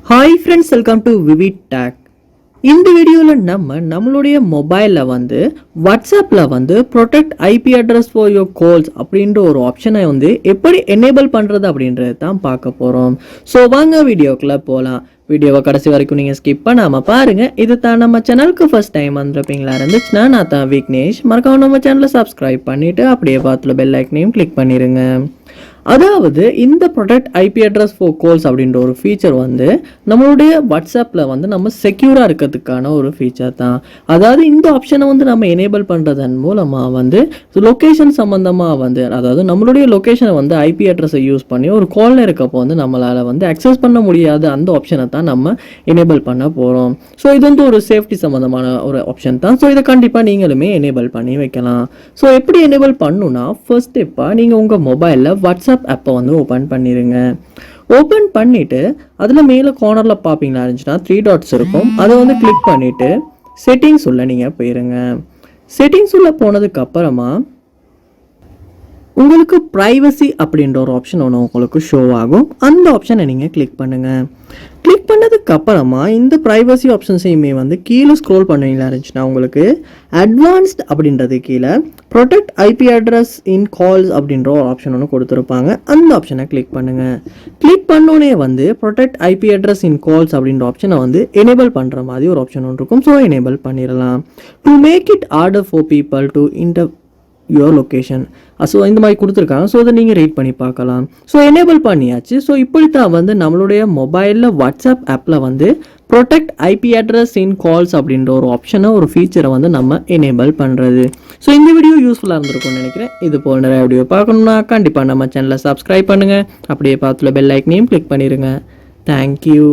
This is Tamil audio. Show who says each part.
Speaker 1: Hi friends, welcome to VividTech. இந்த வீடியோவில் நம்மளுடைய மொபைலில் வாட்ஸ்அப்பில் protect IP address for your calls அப்படின்ற ஒரு ஆப்ஷனை எப்படி எனேபிள் பண்ணுறது அப்படின்றது தான் பார்க்க போகிறோம். ஸோ வாங்க வீடியோக்குள்ளே போகலாம். வீடியோவை கடைசி வரைக்கும் நீங்கள் ஸ்கிப் பண்ணாமல் பாருங்கள். இது தான் நம்ம சேனலுக்கு ஃபர்ஸ்ட் டைம் வந்துருப்பீங்களா இருந்துச்சுன்னா நான் தான் விக்னேஷ். மறக்காம நம்ம சேனலை சப்ஸ்கிரைப் பண்ணிவிட்டு அப்படியே பார்த்துல பெல் ஐக்கனையும் கிளிக் பண்ணிடுங்க. அதாவது இந்த protect IP address for calls அப்படின்ற ஒரு ஃபீச்சர் நம்மளுடைய வாட்ஸ்அப்பில் நம்ம செக்யூராக இருக்கிறதுக்கான ஒரு ஃபீச்சர் தான். அதாவது இந்த ஆப்ஷனை நம்ம எனேபிள் பண்ணுறதன் மூலமாக லொக்கேஷன் சம்மந்தமாக அதாவது நம்மளுடைய லொக்கேஷனை ஐபி அட்ரஸை யூஸ் பண்ணி ஒரு காலில் இருக்கப்போ நம்மளால் அக்சஸ் பண்ண முடியாத அந்த ஆப்ஷனை தான் நம்ம எனேபிள் பண்ண போகிறோம். ஸோ இது ஒரு சேஃப்டி சம்மந்தமான ஒரு ஆப்ஷன் தான். ஸோ இதை கண்டிப்பாக நீங்களுமே எனேபிள் பண்ணி வைக்கலாம். ஸோ எப்படி எனேபிள் பண்ணணும்னா ஃபர்ஸ்ட் ஸ்டெப்பாக நீங்கள் உங்கள் மொபைலில் வாட்ஸ்அப் ஆப்பை ஓப்பன் பண்ணிடுங்க. ஓப்பன் பண்ணிவிட்டு அதில் மேலே கார்னரில் பார்ப்பீங்களா இருந்துச்சுன்னா 3 டாட்ஸ் இருக்கும். அதை கிளிக் பண்ணிவிட்டு செட்டிங்ஸ் உள்ள நீங்கள் போயிருங்க. செட்டிங்ஸ் உள்ள போனதுக்கு அப்புறமா உங்களுக்கு ப்ரைவசி அப்படின்ற ஒரு ஆப்ஷன் ஒன்று உங்களுக்கு ஷோ ஆகும். அந்த ஆப்ஷனை நீங்கள் கிளிக் பண்ணுங்கள். கிளிக் பண்ணதுக்கு அப்புறமா இந்த ப்ரைவசி ஆப்ஷன்ஸையுமே கீழே ஸ்க்ரோல் பண்ணுவீங்களா இருந்துச்சுன்னா உங்களுக்கு அட்வான்ஸ்ட் அப்படின்றது கீழே protect IP address in calls அப்படின்ற ஒரு ஆப்ஷன் ஒன்று கொடுத்துருப்பாங்க. அந்த ஆப்ஷனை கிளிக் பண்ணுங்கள். கிளிக் பண்ணோன்னே protect IP address in calls அப்படின்ற ஆப்ஷனை எனேபிள் பண்ணுற மாதிரி ஒரு ஆப்ஷன் ஒன்று இருக்கும். ஸோ எனேபிள் பண்ணிடலாம். To make it order for people to your location. So இந்த மாதிரி கொடுத்துருக்காங்க. ஸோ அதை நீங்கள் ரீட் பண்ணி பார்க்கலாம். ஸோ எனேபிள் பண்ணியாச்சு. ஸோ இப்படித்தான் நம்மளுடைய மொபைலில் வாட்ஸ்அப் ஆப்பில் protect IP address in calls அப்படின்ற ஒரு ஆப்ஷனை ஒரு ஃபீச்சரை நம்ம எனேபிள் பண்ணுறது. ஸோ இந்த வீடியோ யூஸ்ஃபுல்லாக இருந்திருக்கும்னு நினைக்கிறேன். இது போல் நிறைய வீடியோ பார்க்கணுன்னா கண்டிப்பாக நம்ம சேனலை சப்ஸ்கிரைப் பண்ணுங்கள். அப்படியே பார்த்துல பெல் ஐக்கனையும் கிளிக் பண்ணிடுங்க. தேங்க்யூ.